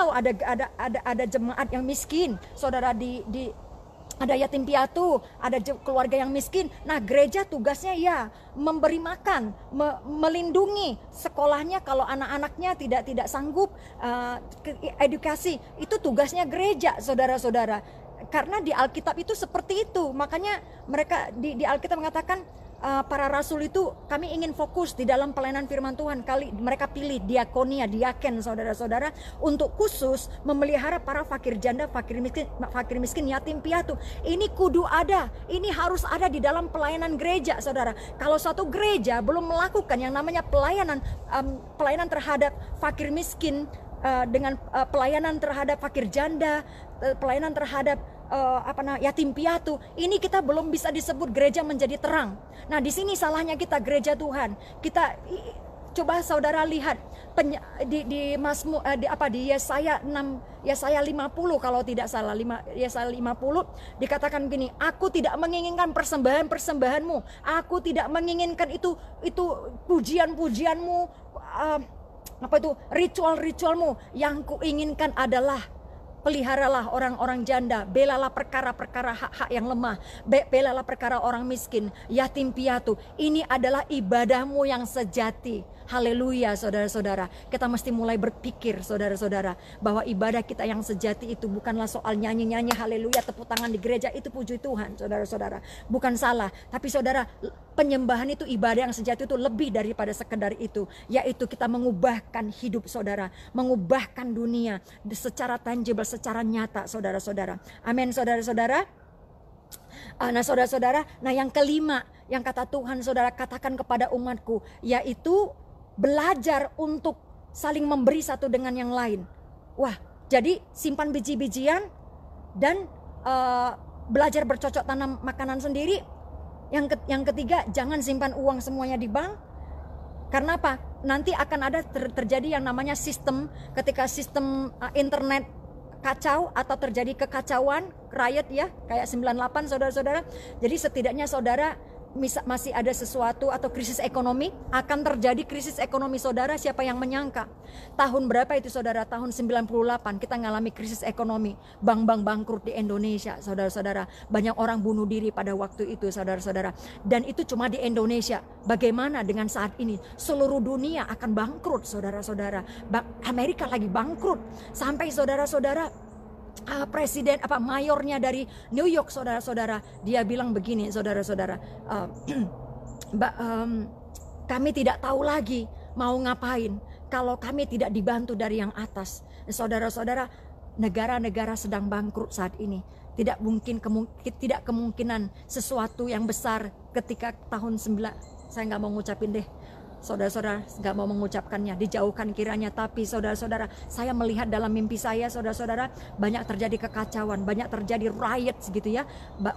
Kalau ada jemaat yang miskin, saudara, ada yatim piatu, ada keluarga yang miskin. Nah, gereja tugasnya ya memberi makan, melindungi sekolahnya kalau anak-anaknya tidak sanggup, edukasi. Itu tugasnya gereja, saudara-saudara. Karena di Alkitab itu seperti itu. Makanya mereka di Alkitab mengatakan, para rasul itu, kami ingin fokus di dalam pelayanan firman Tuhan. Mereka pilih diakonia, diaken, saudara-saudara, untuk khusus memelihara para fakir janda, fakir miskin, yatim piatu. Ini kudu ada, ini harus ada di dalam pelayanan gereja, saudara. Kalau satu gereja belum melakukan yang namanya pelayanan terhadap fakir miskin, dengan pelayanan terhadap fakir janda, pelayanan terhadap yatim piatu, ini kita belum bisa disebut gereja menjadi terang. Nah, di sini salahnya kita, gereja Tuhan. Kita coba saudara lihat di Yesaya 50 kalau tidak salah, Yesaya 50 dikatakan begini, aku tidak menginginkan persembahan-persembahanmu, aku tidak menginginkan itu pujian-pujianmu, ritual-ritualmu. Yang kuinginkan adalah peliharalah orang-orang janda, belalah perkara-perkara hak-hak yang lemah, belalah perkara orang miskin, yatim piatu. Ini adalah ibadahmu yang sejati. Haleluya, saudara-saudara. Kita mesti mulai berpikir, saudara-saudara, bahwa ibadah kita yang sejati itu bukanlah soal nyanyi-nyanyi haleluya, tepuk tangan di gereja, itu puji Tuhan, saudara-saudara. Bukan salah, tapi saudara, penyembahan itu, ibadah yang sejati itu lebih daripada sekedar itu, yaitu kita mengubahkan hidup saudara, mengubahkan dunia secara tangible, secara nyata, saudara-saudara. Amin, saudara-saudara. Nah, saudara-saudara, yang kelima yang kata Tuhan, saudara, katakan kepada umatku, yaitu belajar untuk saling memberi satu dengan yang lain. Wah, jadi simpan biji-bijian dan belajar bercocok tanam makanan sendiri. Yang ketiga, jangan simpan uang semuanya di bank. Karena apa? Nanti akan ada terjadi yang namanya sistem, ketika sistem internet kacau atau terjadi kekacauan, riot ya, kayak 98, saudara-saudara. Jadi setidaknya saudara masih ada sesuatu atau krisis ekonomi, akan terjadi krisis ekonomi, saudara. Siapa yang menyangka? Tahun berapa itu, saudara? Tahun 98 kita ngalami krisis ekonomi, bank-bank bangkrut di Indonesia, saudara-saudara. Banyak orang bunuh diri pada waktu itu, saudara-saudara. Dan itu cuma di Indonesia. Bagaimana dengan saat ini? Seluruh dunia akan bangkrut, saudara-saudara. Amerika lagi bangkrut, sampai saudara-saudara, mayornya dari New York, saudara-saudara, dia bilang begini, saudara-saudara, kami tidak tahu lagi mau ngapain kalau kami tidak dibantu dari yang atas. Saudara-saudara, negara-negara sedang bangkrut saat ini. Tidak kemungkinan sesuatu yang besar ketika tahun 9, saya nggak mau ngucapin deh, saudara-saudara, nggak mau mengucapkannya, dijauhkan kiranya. Tapi saudara-saudara, saya melihat dalam mimpi saya, saudara-saudara, banyak terjadi kekacauan, banyak terjadi riots gitu ya,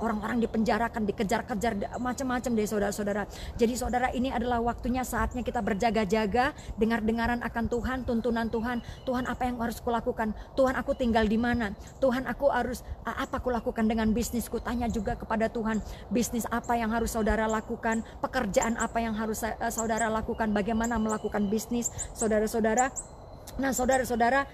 orang-orang dipenjarakan, dikejar-kejar, macam-macam deh, saudara-saudara. Jadi saudara, ini adalah waktunya, saatnya kita berjaga-jaga, dengar-dengaran akan Tuhan, tuntunan Tuhan. Tuhan, apa yang harus kulakukan? Tuhan, aku tinggal di mana? Tuhan, aku harus apa kulakukan dengan bisnisku? Tanya juga kepada Tuhan, bisnis apa yang harus saudara lakukan, pekerjaan apa yang harus saudara lakukan, bagaimana melakukan bisnis, saudara-saudara. Nah, saudara-saudara,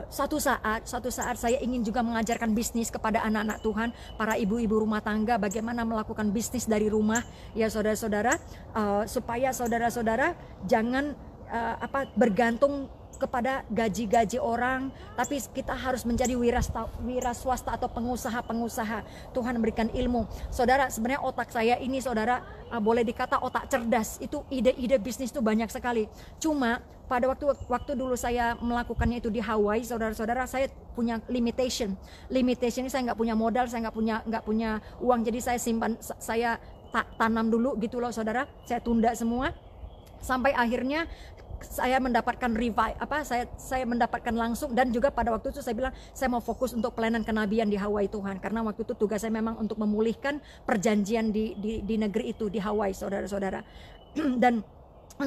suatu saat saya ingin juga mengajarkan bisnis kepada anak-anak Tuhan, para ibu-ibu rumah tangga, bagaimana melakukan bisnis dari rumah, ya saudara-saudara, supaya saudara-saudara jangan bergantung kepada gaji-gaji orang, tapi kita harus menjadi wira swasta atau pengusaha-pengusaha. Tuhan memberikan ilmu. Saudara, sebenarnya otak saya ini, saudara, boleh dikata otak cerdas. Itu ide-ide bisnis itu banyak sekali. Cuma pada waktu dulu saya melakukannya itu di Hawaii, saudara-saudara, saya punya limitation ini, saya nggak punya modal, saya nggak punya uang, jadi saya simpan, saya tanam dulu gitu loh, saudara. Saya tunda semua sampai akhirnya saya mendapatkan saya mendapatkan langsung. Dan juga pada waktu itu saya bilang, saya mau fokus untuk pelayanan kenabian di Hawaii, Tuhan, karena waktu itu tugas saya memang untuk memulihkan perjanjian di negeri itu, di Hawaii, saudara-saudara. Dan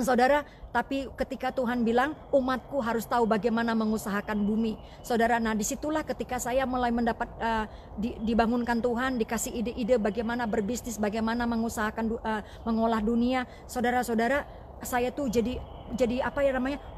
saudara, tapi ketika Tuhan bilang umatku harus tahu bagaimana mengusahakan bumi, saudara. Nah, disitulah ketika saya mulai mendapat dibangunkan Tuhan, dikasih ide-ide bagaimana berbisnis, bagaimana mengusahakan mengolah dunia, saudara-saudara. Saya tuh jadi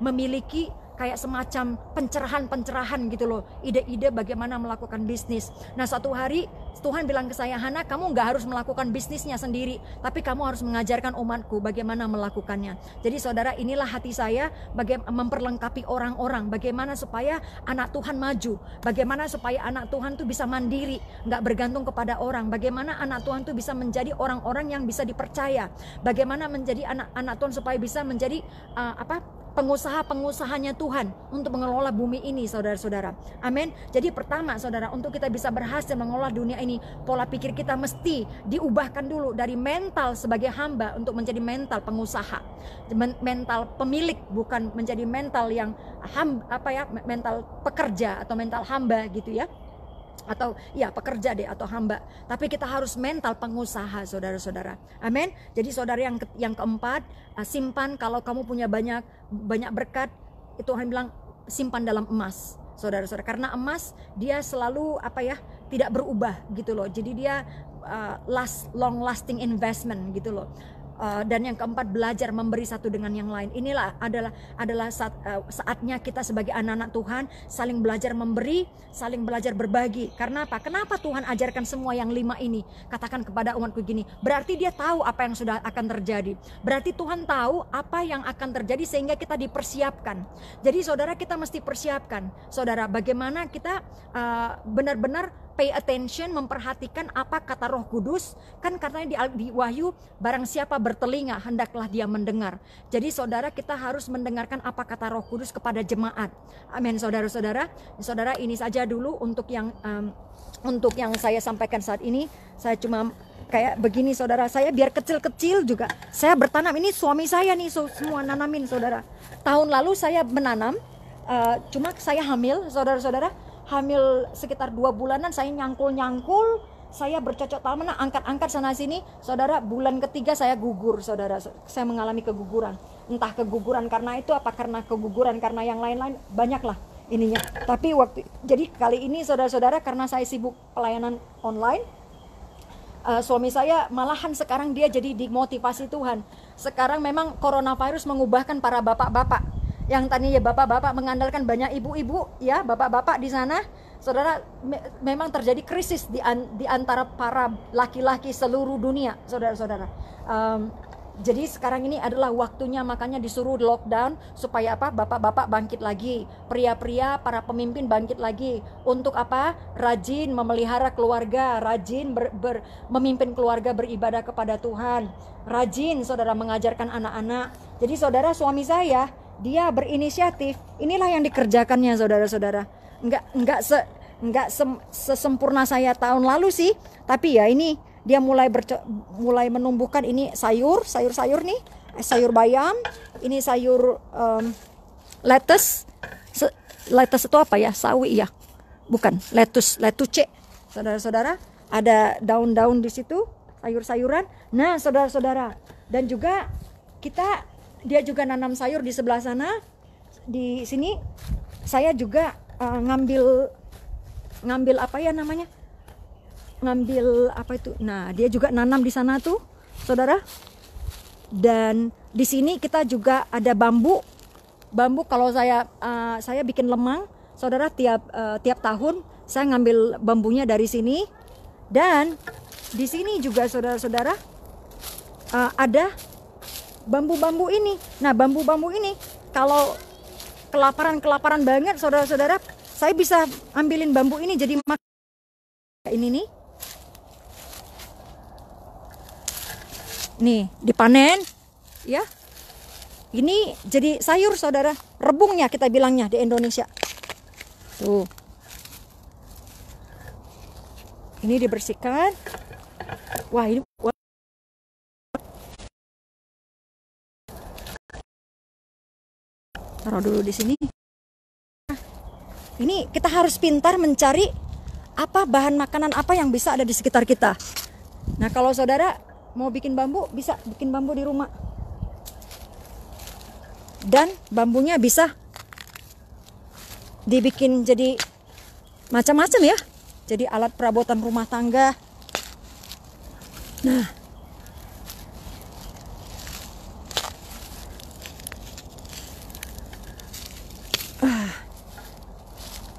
memiliki kayak semacam pencerahan gitu loh, ide-ide bagaimana melakukan bisnis. Nah, suatu hari Tuhan bilang ke saya, Hana, kamu nggak harus melakukan bisnisnya sendiri, tapi kamu harus mengajarkan umatku bagaimana melakukannya. Jadi saudara, inilah hati saya, bagaimana memperlengkapi orang-orang, bagaimana supaya anak Tuhan maju, bagaimana supaya anak Tuhan tuh bisa mandiri, nggak bergantung kepada orang, bagaimana anak Tuhan tuh bisa menjadi orang-orang yang bisa dipercaya, bagaimana menjadi anak-anak Tuhan supaya bisa menjadi pengusaha-pengusahanya Tuhan untuk mengelola bumi ini, saudara-saudara. Amin. Jadi pertama, saudara, untuk kita bisa berhasil mengelola dunia ini, pola pikir kita mesti diubahkan dulu dari mental sebagai hamba untuk menjadi mental pengusaha, mental pemilik, bukan menjadi mental yang mental pekerja atau mental hamba gitu ya. Atau ya pekerja deh atau hamba, tapi kita harus mental pengusaha, saudara-saudara. Amin. Jadi saudara, yang keempat, simpan. Kalau kamu punya banyak berkat, itu Tuhan bilang simpan dalam emas, saudara-saudara, karena emas dia selalu tidak berubah gitu loh. Jadi dia long lasting investment gitu loh. Dan yang keempat, belajar memberi satu dengan yang lain. Inilah adalah saatnya kita sebagai anak-anak Tuhan saling belajar memberi, saling belajar berbagi. Karena apa? Kenapa Tuhan ajarkan semua yang 5 ini? Katakan kepada umatku gini, berarti dia tahu apa yang sudah akan terjadi. Berarti Tuhan tahu apa yang akan terjadi sehingga kita dipersiapkan. Jadi saudara, kita mesti persiapkan. Saudara, bagaimana kita benar-benar pay attention, memperhatikan apa kata Roh Kudus. Kan katanya di Wahyu, barang siapa bertelinga hendaklah dia mendengar. Jadi saudara, kita harus mendengarkan apa kata Roh Kudus kepada jemaat. Amin, saudara-saudara. Saudara, ini saja dulu untuk yang saya sampaikan saat ini. Saya cuma kayak begini, saudara. Saya biar kecil-kecil juga saya bertanam. Ini suami saya nih semua nanamin, saudara. Tahun lalu saya menanam, cuma saya hamil, saudara-saudara. Hamil sekitar 2 bulanan, saya nyangkul, saya bercocok tanam, angkat-angkat sana sini, saudara. Bulan ketiga saya gugur, saudara. Saya mengalami keguguran. Entah keguguran karena itu apa, karena keguguran karena yang lain-lain, banyaklah ininya. Tapi jadi kali ini, saudara-saudara, karena saya sibuk pelayanan online, suami saya malahan sekarang dia jadi dimotivasi Tuhan. Sekarang memang coronavirus mengubahkan para bapak-bapak. Yang tadinya bapak-bapak mengandalkan banyak ibu-ibu, ya bapak-bapak di sana, saudara, memang terjadi krisis di antara para laki-laki seluruh dunia, saudara-saudara. Jadi sekarang ini adalah waktunya, makanya disuruh lockdown supaya apa? Bapak-bapak bangkit lagi, pria-pria, para pemimpin bangkit lagi untuk apa? Rajin memelihara keluarga, rajin memimpin keluarga beribadah kepada Tuhan, rajin saudara mengajarkan anak-anak. Jadi saudara, suami saya dia berinisiatif, inilah yang dikerjakannya, saudara-saudara. Enggak sesempurna saya tahun lalu sih, tapi ya ini dia mulai menumbuhkan ini sayur nih, sayur bayam, ini sayur lettuce. Lettuce itu apa ya? Sawi ya? Bukan, lettuce, saudara-saudara. Ada daun-daun di situ, sayur-sayuran. Nah, saudara-saudara, dan juga dia juga nanam sayur di sebelah sana. Di sini saya juga ngambil apa ya namanya? Ngambil apa itu? Nah, dia juga nanam di sana tuh, saudara. Dan di sini kita juga ada bambu. Bambu kalau saya bikin lemang, saudara, tiap tahun saya ngambil bambunya dari sini. Dan di sini juga saudara-saudara ada bambu-bambu ini. Nah, bambu-bambu ini kalau kelaparan banget, saudara-saudara, saya bisa ambilin bambu ini jadi ini nih. Nih, dipanen ya. Ini jadi sayur, saudara. Rebungnya kita bilangnya di Indonesia. Tuh. Ini dibersihkan. Wah, ini taruh dulu di sini. Ini kita harus pintar mencari apa bahan makanan apa yang bisa ada di sekitar kita. Nah, kalau saudara mau bikin bambu, bisa bikin bambu di rumah. Dan bambunya bisa dibikin jadi macam-macam ya. Jadi alat perabotan rumah tangga. Nah,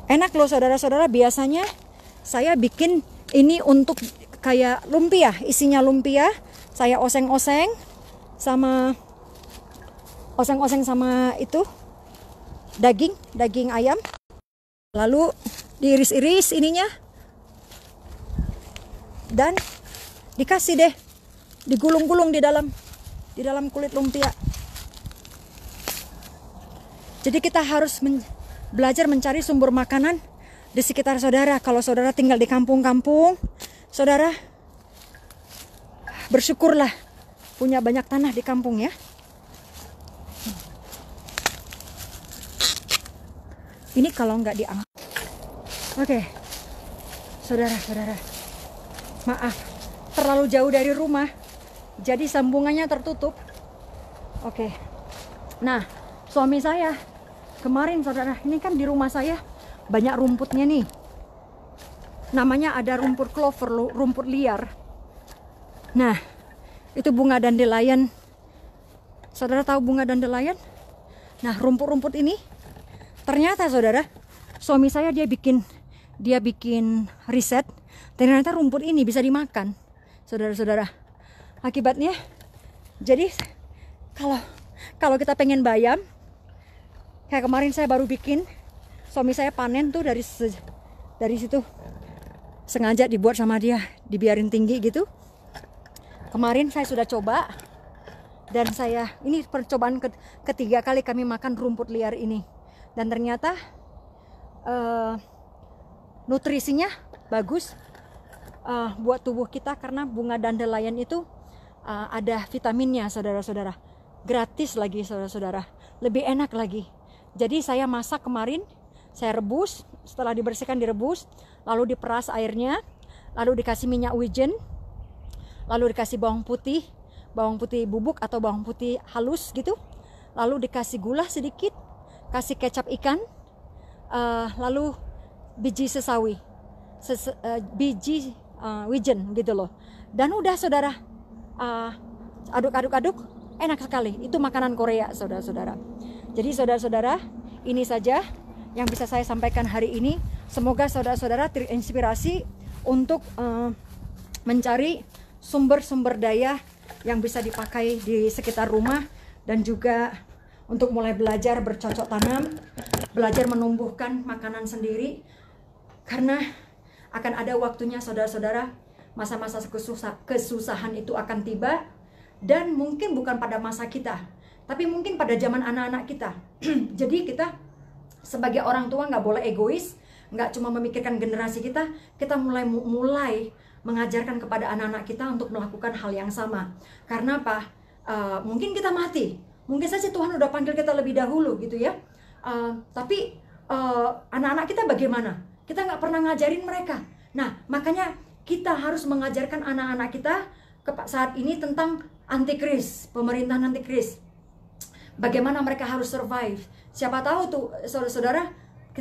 Enak loh saudara-saudara, biasanya saya bikin ini untuk kayak lumpia, isinya lumpia. Saya oseng-oseng sama itu daging ayam. Lalu diiris-iris ininya. Dan dikasih deh, digulung-gulung di dalam kulit lumpia. Jadi kita harus belajar mencari sumber makanan di sekitar saudara. Kalau saudara tinggal di kampung-kampung, saudara bersyukurlah punya banyak tanah di kampung ya. Ini kalau nggak diangkat. Oke, saudara-saudara, maaf terlalu jauh dari rumah, jadi sambungannya tertutup. Oke, nah suami saya kemarin saudara, ini kan di rumah saya banyak rumputnya nih. Namanya ada rumput clover, rumput liar. Nah, itu bunga dandelion. Saudara tahu bunga dandelion? Nah, rumput-rumput ini ternyata saudara, suami saya dia bikin riset. Ternyata rumput ini bisa dimakan, saudara-saudara. Akibatnya, jadi kalau kita pengen bayam, kayak kemarin saya baru bikin, suami saya panen tuh dari situ, sengaja dibuat sama dia, dibiarin tinggi gitu. Kemarin saya sudah coba, dan ini percobaan ketiga kali kami makan rumput liar ini, dan ternyata nutrisinya bagus buat tubuh kita, karena bunga dandelion itu ada vitaminnya, saudara-saudara. Gratis lagi, saudara-saudara. Lebih enak lagi. Jadi saya masak kemarin, saya rebus, setelah dibersihkan direbus, lalu diperas airnya, lalu dikasih minyak wijen, lalu dikasih bawang putih bubuk atau bawang putih halus gitu, lalu dikasih gula sedikit, kasih kecap ikan, lalu biji sesawi, biji wijen gitu loh. Dan udah saudara, aduk-aduk, enak sekali. Itu makanan Korea, saudara-saudara. Jadi saudara-saudara, ini saja yang bisa saya sampaikan hari ini. Semoga saudara-saudara terinspirasi untuk mencari sumber-sumber daya yang bisa dipakai di sekitar rumah, dan juga untuk mulai belajar bercocok tanam, belajar menumbuhkan makanan sendiri, karena akan ada waktunya saudara-saudara, masa-masa kesusahan itu akan tiba, dan mungkin bukan pada masa kita, tapi mungkin pada zaman anak-anak kita. Jadi kita sebagai orang tua nggak boleh egois, nggak cuma memikirkan generasi kita mulai mengajarkan kepada anak-anak kita untuk melakukan hal yang sama. Karena apa? Mungkin kita mati, mungkin saja Tuhan udah panggil kita lebih dahulu gitu ya. Tapi anak-anak kita bagaimana? Kita nggak pernah ngajarin mereka. Nah, makanya kita harus mengajarkan anak-anak kita saat ini tentang antikris, pemerintahan antikris. Bagaimana mereka harus survive. Siapa tahu tuh saudara-saudara,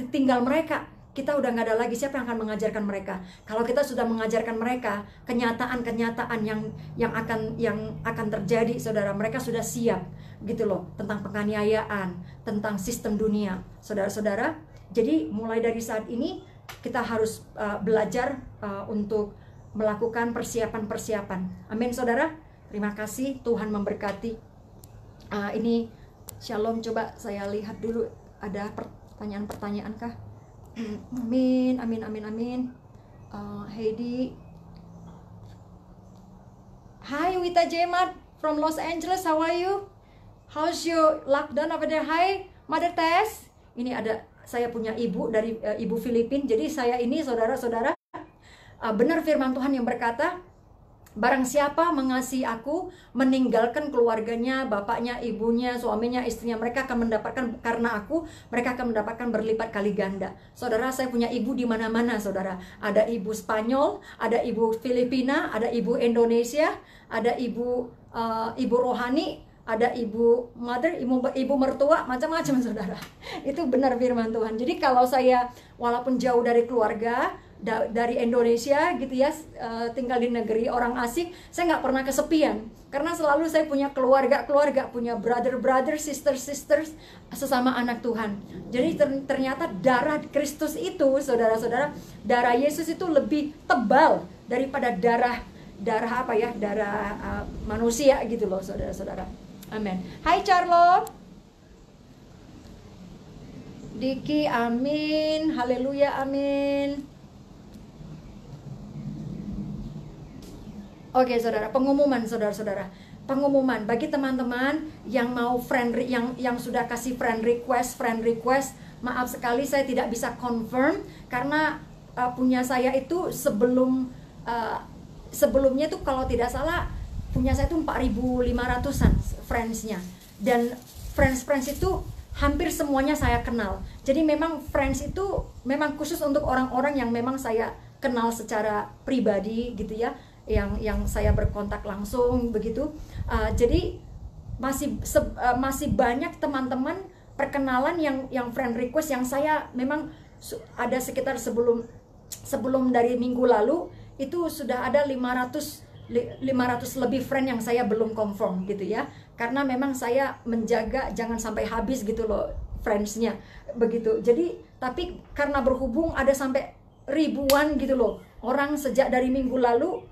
tinggal mereka, kita udah nggak ada lagi siapa yang akan mengajarkan mereka. Kalau kita sudah mengajarkan mereka kenyataan-kenyataan yang akan terjadi, saudara, mereka sudah siap gitu loh, tentang penganiayaan, tentang sistem dunia, saudara-saudara. Jadi mulai dari saat ini kita harus belajar untuk melakukan persiapan-persiapan. Amin, saudara. Terima kasih, Tuhan memberkati. Ini Shalom, coba saya lihat dulu ada pertanyaan-pertanyaan kah? Amin, amin, amin, amin. Heidi. Hi Wita Jemat from Los Angeles, how are you? How's your lockdown over there? Hi Mother Tess. Ini ada, saya punya ibu dari ibu Filipin. Jadi saya ini saudara-saudara, benar firman Tuhan yang berkata, barang siapa mengasihi aku, meninggalkan keluarganya, bapaknya, ibunya, suaminya, istrinya, mereka akan mendapatkan, karena aku, mereka akan mendapatkan berlipat kali ganda. Saudara, saya punya ibu di mana-mana, saudara. Ada ibu Spanyol, ada ibu Filipina, ada ibu Indonesia, ada ibu rohani, ada ibu mother, ibu mertua, macam-macam, saudara. Itu benar firman Tuhan. Jadi kalau saya walaupun jauh dari keluarga, dari Indonesia gitu ya, tinggal di negeri orang asing, saya nggak pernah kesepian karena selalu saya punya keluarga, punya brother, sisters, sesama anak Tuhan. Jadi ternyata darah Kristus itu, saudara-saudara, darah Yesus itu lebih tebal daripada darah apa ya, darah manusia gitu loh, saudara-saudara. Amin. Hai Charlo, Diki, amin, haleluya, amin. Oke, saudara, pengumuman, saudara-saudara. Pengumuman bagi teman-teman yang mau yang sudah kasih friend request. Maaf sekali saya tidak bisa confirm karena punya saya itu sebelumnya tuh kalau tidak salah punya saya itu 4.500-an friendsnya, dan friends itu hampir semuanya saya kenal. Jadi memang friends itu memang khusus untuk orang-orang yang memang saya kenal secara pribadi gitu ya, yang saya berkontak langsung begitu. Jadi masih banyak teman-teman perkenalan yang friend request yang saya memang ada sekitar sebelum dari minggu lalu itu sudah ada 500 lebih friend yang saya belum confirm gitu ya, karena memang saya menjaga jangan sampai habis gitu loh friendsnya begitu. Jadi tapi karena berhubung ada sampai ribuan gitu loh orang sejak dari minggu lalu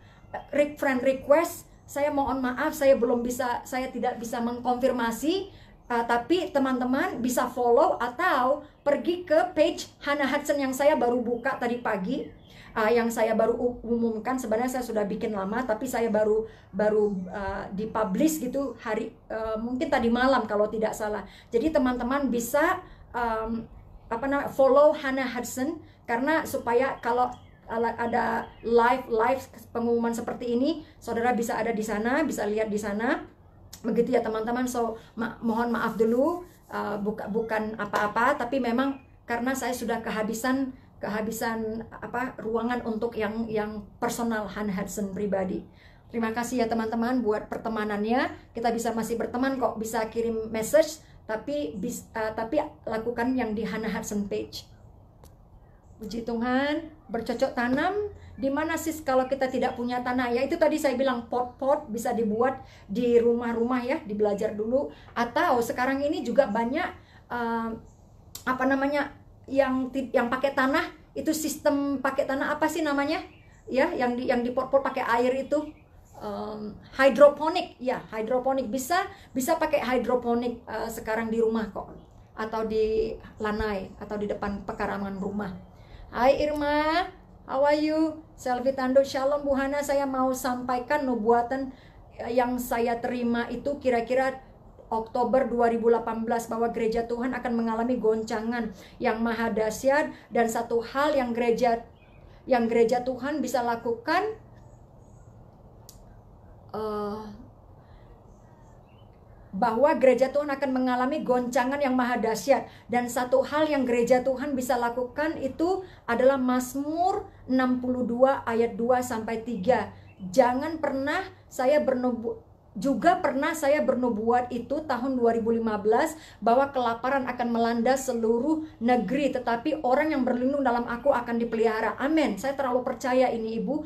friend request, saya mohon maaf saya tidak bisa mengkonfirmasi, tapi teman-teman bisa follow atau pergi ke page Hannah Hudson yang saya baru buka tadi pagi, yang saya baru umumkan. Sebenarnya saya sudah bikin lama, tapi saya baru dipublish gitu mungkin tadi malam kalau tidak salah. Jadi teman-teman bisa follow Hannah Hudson, karena supaya kalau ada live pengumuman seperti ini, saudara bisa ada di sana, bisa lihat di sana, begitu ya teman-teman. So mohon maaf dulu, bukan apa-apa, tapi memang karena saya sudah kehabisan ruangan untuk yang personal Hannah Hudson pribadi. Terima kasih ya teman-teman buat pertemanannya. Kita bisa masih berteman kok, bisa kirim message, tapi lakukan yang di Hannah Hudson page. Puji Tuhan. Bercocok tanam, di mana sih kalau kita tidak punya tanah? Ya itu tadi saya bilang pot-pot bisa dibuat di rumah-rumah ya, dibelajar dulu. Atau sekarang ini juga banyak yang pakai tanah, itu sistem pakai tanah apa sih namanya? Ya, yang di pot-pot pakai air itu hidroponik. Ya, hidroponik bisa pakai hidroponik sekarang di rumah kok, atau di lanai atau di depan pekarangan rumah. Hai Irma, how are you? Selvi Tando, Shalom Bu Hana, saya mau sampaikan nubuatan yang saya terima itu kira-kira Oktober 2018 bahwa gereja Tuhan akan mengalami goncangan yang maha dahsyat, dan satu hal yang gereja Tuhan bisa lakukan bahwa gereja Tuhan akan mengalami goncangan yang maha dahsyat, dan satu hal yang gereja Tuhan bisa lakukan itu adalah Mazmur 62 ayat 2 sampai 3. Jangan pernah saya bernubuat itu tahun 2015 bahwa kelaparan akan melanda seluruh negeri, tetapi orang yang berlindung dalam aku akan dipelihara. Amin. Saya terlalu percaya ini Ibu.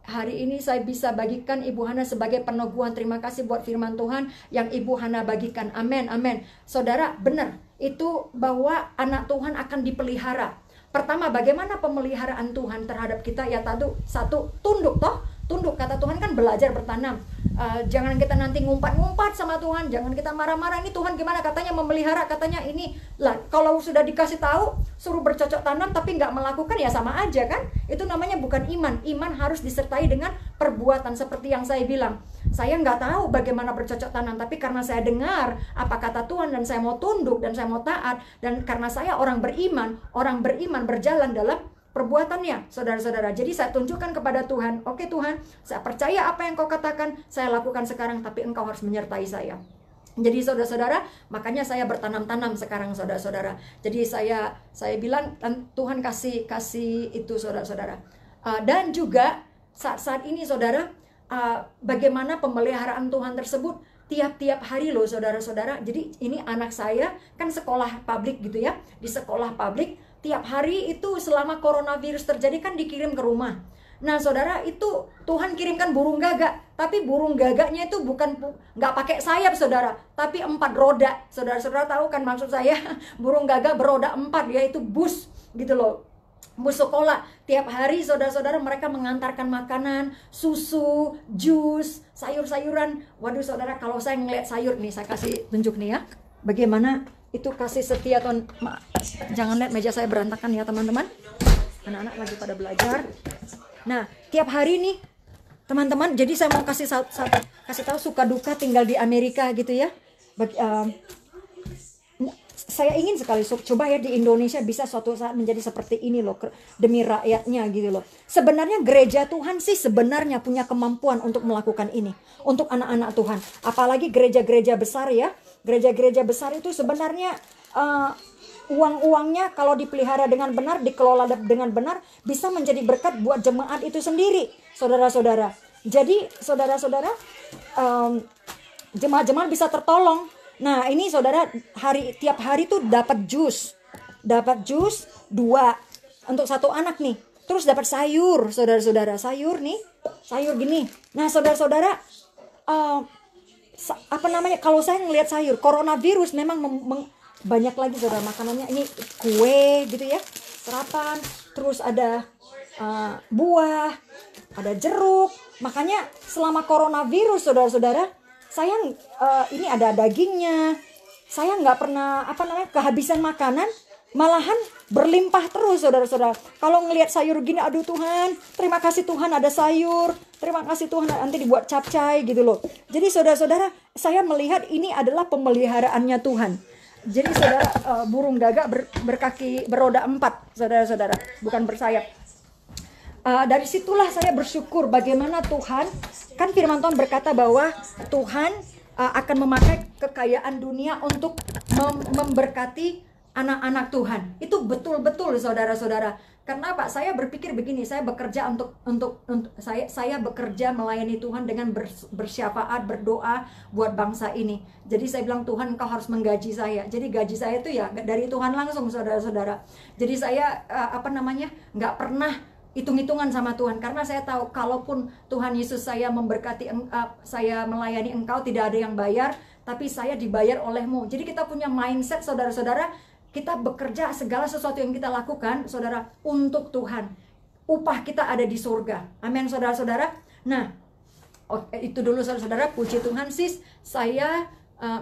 Hari ini saya bisa bagikan Ibu Hana sebagai peneguhan. Terima kasih buat firman Tuhan yang Ibu Hana bagikan. Amin, amin. Saudara, benar. Itu bahwa anak Tuhan akan dipelihara. Pertama, bagaimana pemeliharaan Tuhan terhadap kita? Ya satu, tunduk toh. Tunduk, kata Tuhan kan belajar bertanam. Jangan kita nanti ngumpat-ngumpat sama Tuhan, jangan kita marah-marah. Ini Tuhan gimana katanya memelihara, katanya ini lah. Kalau sudah dikasih tahu suruh bercocok tanam tapi nggak melakukan, ya sama aja kan. Itu namanya bukan iman. Iman harus disertai dengan perbuatan. Seperti yang saya bilang, saya nggak tahu bagaimana bercocok tanam, tapi karena saya dengar apa kata Tuhan dan saya mau tunduk dan saya mau taat, dan karena saya orang beriman berjalan dalam perbuatannya, saudara-saudara. Jadi saya tunjukkan kepada Tuhan, oke Tuhan, saya percaya apa yang kau katakan, saya lakukan sekarang, tapi engkau harus menyertai saya. Jadi saudara-saudara, makanya saya bertanam-tanam sekarang, saudara-saudara. Jadi saya bilang, Tuhan kasih itu, saudara-saudara. Dan juga saat ini, saudara, bagaimana pemeliharaan Tuhan tersebut tiap-tiap hari loh, saudara-saudara. Jadi ini anak saya kan sekolah publik gitu ya, di sekolah publik tiap hari itu selama coronavirus terjadi kan dikirim ke rumah. Nah saudara, itu Tuhan kirimkan burung gagak, tapi burung gagaknya itu nggak pakai sayap saudara, tapi 4 roda. Saudara-saudara tahu kan maksud saya? Burung gagak beroda 4, yaitu bus gitu loh, bus sekolah. Tiap hari saudara-saudara mereka mengantarkan makanan, susu, jus, sayur-sayuran. Waduh saudara, kalau saya ngeliat sayur nih, saya kasih tunjuk nih ya, bagaimana itu kasih setia Tuhan. Jangan lihat meja saya berantakan ya teman-teman, anak-anak lagi pada belajar. Nah, tiap hari nih teman-teman, jadi saya mau kasih tahu suka duka tinggal di Amerika gitu ya. Saya ingin sekali coba ya di Indonesia bisa suatu saat menjadi seperti ini loh, demi rakyatnya gitu loh. Sebenarnya gereja Tuhan sih sebenarnya punya kemampuan untuk melakukan ini untuk anak-anak Tuhan. Apalagi gereja-gereja besar ya. Gereja-gereja besar itu sebenarnya uang-uangnya kalau dipelihara dengan benar, dikelola dengan benar, bisa menjadi berkat buat jemaat itu sendiri, saudara-saudara. Jadi saudara-saudara, jemaat-jemaat bisa tertolong. Nah ini saudara, tiap hari tuh dapat jus 2 untuk 1 anak nih. Terus dapat sayur, saudara-saudara, sayur gini. Nah saudara-saudara, kalau saya ngelihat sayur, coronavirus memang banyak lagi saudara makanannya. Ini kue gitu ya, sarapan, terus ada buah, ada jeruk. Makanya selama coronavirus saudara-saudara, saya ini ada dagingnya. Saya nggak pernah kehabisan makanan, malahan berlimpah terus saudara-saudara. Kalau ngelihat sayur gini, aduh Tuhan, terima kasih Tuhan ada sayur, terima kasih Tuhan nanti dibuat capcay gitu loh. Jadi saudara-saudara, saya melihat ini adalah pemeliharaannya Tuhan. Jadi saudara, burung gagak berkaki beroda 4, saudara-saudara, bukan bersayap. Dari situlah saya bersyukur bagaimana Tuhan, kan firman Tuhan berkata bahwa Tuhan akan memakai kekayaan dunia untuk memberkati anak-anak Tuhan. Itu betul-betul saudara-saudara. Karena Pak, saya berpikir begini, saya bekerja saya bekerja melayani Tuhan dengan bersyafaat, berdoa buat bangsa ini. Jadi saya bilang, Tuhan Engkau harus menggaji saya. Jadi gaji saya itu ya dari Tuhan langsung saudara-saudara. Jadi saya nggak pernah hitung-hitungan sama Tuhan, karena saya tahu kalaupun Tuhan Yesus saya memberkati, saya melayani Engkau, tidak ada yang bayar, tapi saya dibayar oleh-Mu. Jadi kita punya mindset saudara-saudara, kita bekerja segala sesuatu yang kita lakukan saudara untuk Tuhan, upah kita ada di surga. Amin saudara-saudara. Nah itu dulu saudara-saudara, puji Tuhan sis, saya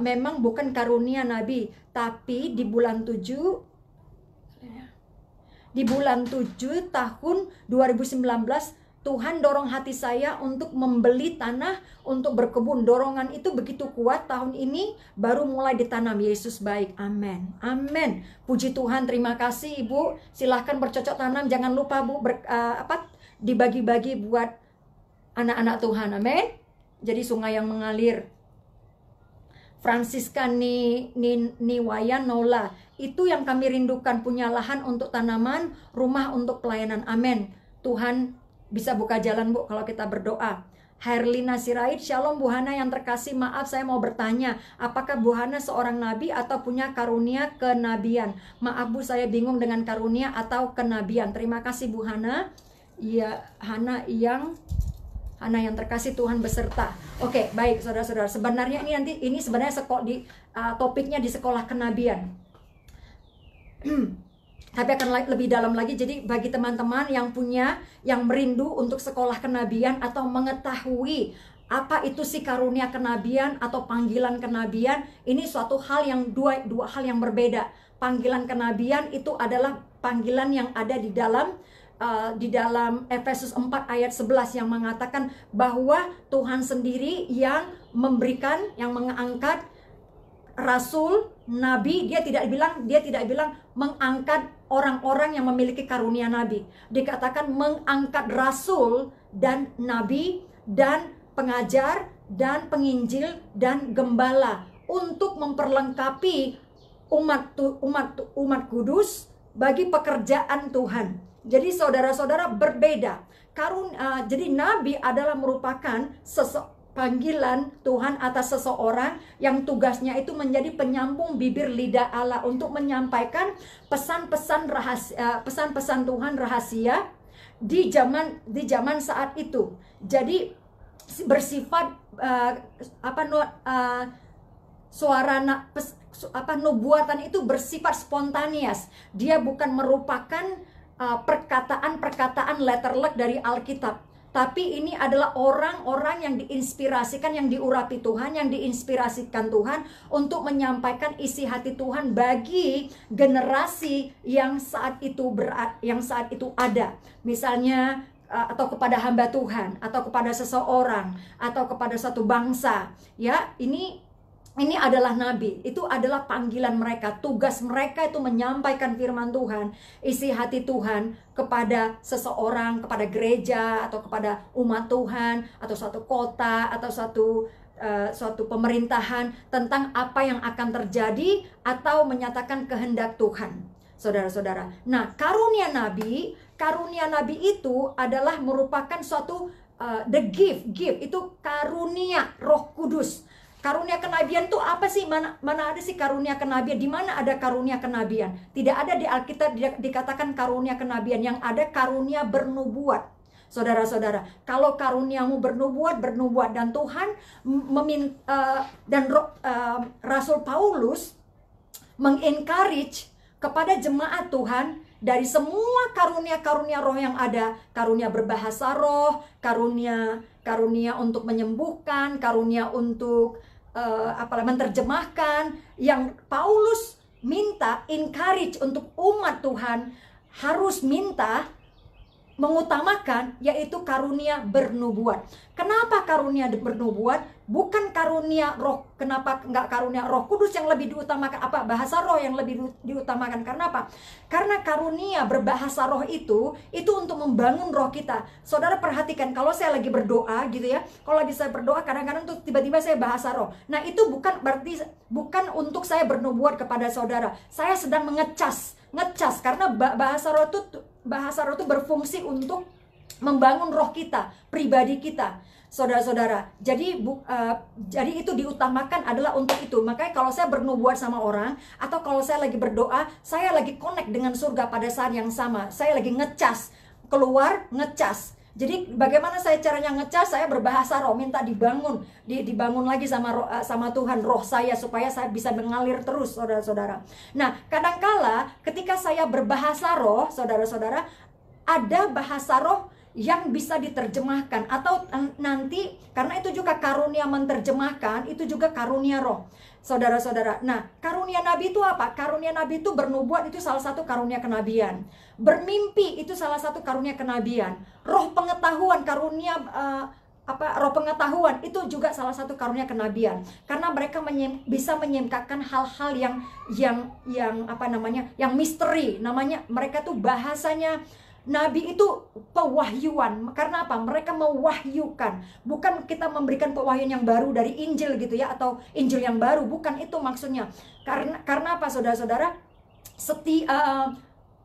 memang bukan karunia nabi, tapi di bulan 7 tahun 2019 Tuhan dorong hati saya untuk membeli tanah untuk berkebun. Dorongan itu begitu kuat, tahun ini baru mulai ditanam. Yesus baik, amin, amin. Puji Tuhan, terima kasih Ibu. Silahkan bercocok tanam, jangan lupa Bu dibagi-bagi buat anak-anak Tuhan, amin. Jadi sungai yang mengalir. Francisca Niwayan Nola, itu yang kami rindukan, punya lahan untuk tanaman, rumah untuk pelayanan, amin. Tuhan bisa buka jalan Bu kalau kita berdoa. Herlina Sirait, Shalom Bu Hana yang terkasih, maaf saya mau bertanya, apakah Bu Hana seorang nabi atau punya karunia kenabian? Maaf Bu, saya bingung dengan karunia atau kenabian. Terima kasih Bu Hana. Ya, Hana yang terkasih, Tuhan beserta. Oke, baik saudara-saudara. Sebenarnya ini sebenarnya topiknya di sekolah kenabian. Tapi akan lebih dalam lagi. Jadi bagi teman-teman yang merindu untuk sekolah kenabian atau mengetahui apa itu sih karunia kenabian atau panggilan kenabian, ini suatu hal yang dua hal yang berbeda. Panggilan kenabian itu adalah panggilan yang ada di dalam Efesus 4 ayat 11 yang mengatakan bahwa Tuhan sendiri yang memberikan, yang mengangkat rasul, nabi. Dia tidak bilang mengangkat orang-orang yang memiliki karunia nabi. Dikatakan mengangkat rasul dan nabi dan pengajar dan penginjil dan gembala untuk memperlengkapi umat kudus bagi pekerjaan Tuhan. Jadi saudara-saudara berbeda. Jadi nabi adalah merupakan panggilan Tuhan atas seseorang yang tugasnya itu menjadi penyambung bibir lidah Allah untuk menyampaikan pesan-pesan rahasia, pesan-pesan Tuhan rahasia di zaman saat itu. Jadi bersifat nubuatan itu bersifat spontanias. Dia bukan merupakan perkataan-perkataan letterlek dari Alkitab. Tapi ini adalah orang-orang yang diinspirasikan, yang diurapi Tuhan, yang diinspirasikan Tuhan untuk menyampaikan isi hati Tuhan bagi generasi yang saat itu ada. Misalnya atau kepada hamba Tuhan, atau kepada seseorang, atau kepada satu bangsa. Ya, ini adalah nabi, itu adalah panggilan mereka, tugas mereka itu menyampaikan firman Tuhan, isi hati Tuhan kepada seseorang, kepada gereja, atau kepada umat Tuhan, atau suatu kota, atau suatu pemerintahan, tentang apa yang akan terjadi, atau menyatakan kehendak Tuhan, saudara-saudara. Nah, karunia nabi itu adalah merupakan suatu the gift itu karunia Roh Kudus. Karunia kenabian itu apa sih? Mana ada sih karunia kenabian? Di mana ada karunia kenabian? Tidak ada di Alkitab dikatakan karunia kenabian. Yang ada karunia bernubuat. Saudara-saudara, kalau karuniamu bernubuat, dan Tuhan Rasul Paulus mengencourage kepada jemaat Tuhan dari semua karunia-karunia roh yang ada, karunia berbahasa roh, karunia untuk menyembuhkan, karunia untuk menerjemahkan, yang Paulus minta encourage untuk umat Tuhan harus minta mengutamakan, yaitu karunia bernubuat. Kenapa karunia bernubuat? Bukan karunia roh. Kenapa enggak karunia Roh Kudus yang lebih diutamakan? Bahasa roh yang lebih diutamakan? Karena apa? Karena karunia berbahasa roh itu untuk membangun roh kita. Saudara perhatikan, kalau saya lagi berdoa gitu ya, kalau lagi saya berdoa kadang-kadang tuh tiba-tiba saya bahasa roh. Nah, itu bukan untuk saya bernubuat kepada saudara. Saya sedang ngecas karena bahasa roh itu berfungsi untuk membangun roh kita, pribadi kita, saudara-saudara. Jadi itu diutamakan adalah untuk itu. Makanya kalau saya bernubuat sama orang, atau kalau saya lagi berdoa, saya lagi connect dengan surga pada saat yang sama. Saya lagi ngecas, keluar ngecas. Jadi bagaimana saya caranya ngecas? Saya berbahasa roh, minta dibangun lagi sama Tuhan roh saya, supaya saya bisa mengalir terus, saudara-saudara. Nah, kadangkala ketika saya berbahasa roh, saudara-saudara, ada bahasa roh yang bisa diterjemahkan, atau nanti karena itu juga karunia menerjemahkan, itu juga karunia roh, saudara-saudara. Nah, karunia nabi itu apa? Karunia nabi itu bernubuat, itu salah satu karunia kenabian. Bermimpi itu salah satu karunia kenabian. Roh pengetahuan, karunia roh pengetahuan itu juga salah satu karunia kenabian. Karena mereka bisa menyingkapkan hal-hal yang misteri. Namanya mereka tuh bahasanya. Nabi itu pewahyuan. Karena apa? Mereka mewahyukan. Bukan kita memberikan pewahyuan yang baru dari Injil gitu ya, atau Injil yang baru. Bukan itu maksudnya. Karena apa, saudara-saudara?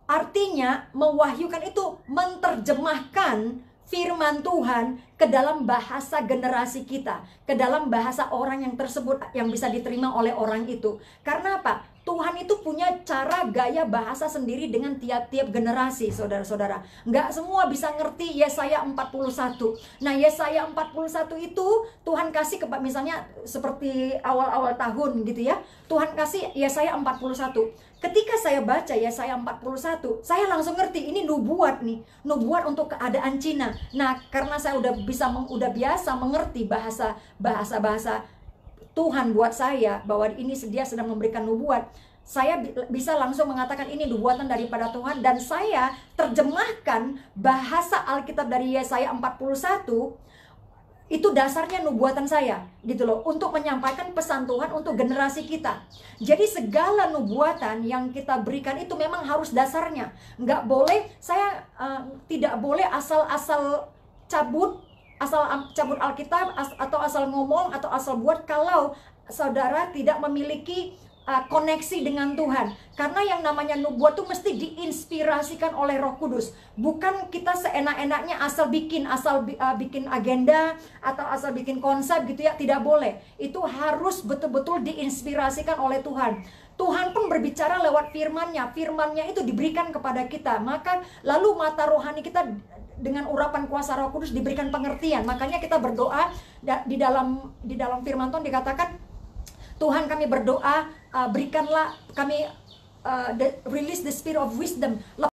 Artinya mewahyukan itu menerjemahkan firman Tuhan ke dalam bahasa generasi kita, ke dalam bahasa orang yang tersebut, yang bisa diterima oleh orang itu. Karena apa? Tuhan itu punya cara gaya bahasa sendiri dengan tiap-tiap generasi, saudara-saudara. Nggak semua bisa ngerti Yesaya 41. Nah, Yesaya 41 itu Tuhan kasih misalnya seperti awal-awal tahun gitu ya. Tuhan kasih Yesaya 41. Ketika saya baca Yesaya 41, saya langsung ngerti ini nubuat nih. Nubuat untuk keadaan Cina. Nah, karena saya udah biasa mengerti bahasa Tuhan buat saya, bahwa ini dia sedang memberikan nubuat, saya bisa langsung mengatakan ini nubuatan daripada Tuhan. Dan saya terjemahkan bahasa Alkitab dari Yesaya 41, itu dasarnya nubuatan saya gitu loh, untuk menyampaikan pesan Tuhan untuk generasi kita. Jadi segala nubuatan yang kita berikan itu memang harus dasarnya. Nggak boleh, saya tidak boleh asal-asal cabut Alkitab, atau asal ngomong, atau asal buat, kalau saudara tidak memiliki koneksi dengan Tuhan. Karena yang namanya nubuat tuh mesti diinspirasikan oleh Roh Kudus. Bukan kita seenak-enaknya asal bikin agenda atau asal bikin konsep gitu ya, tidak boleh. Itu harus betul-betul diinspirasikan oleh Tuhan. Tuhan pun berbicara lewat firman-Nya. Firman-Nya itu diberikan kepada kita. Maka lalu mata rohani kita dengan urapan kuasa Roh Kudus diberikan pengertian. Makanya kita berdoa di dalam firman Tuhan dikatakan, Tuhan kami berdoa, berikanlah kami release the spirit of wisdom.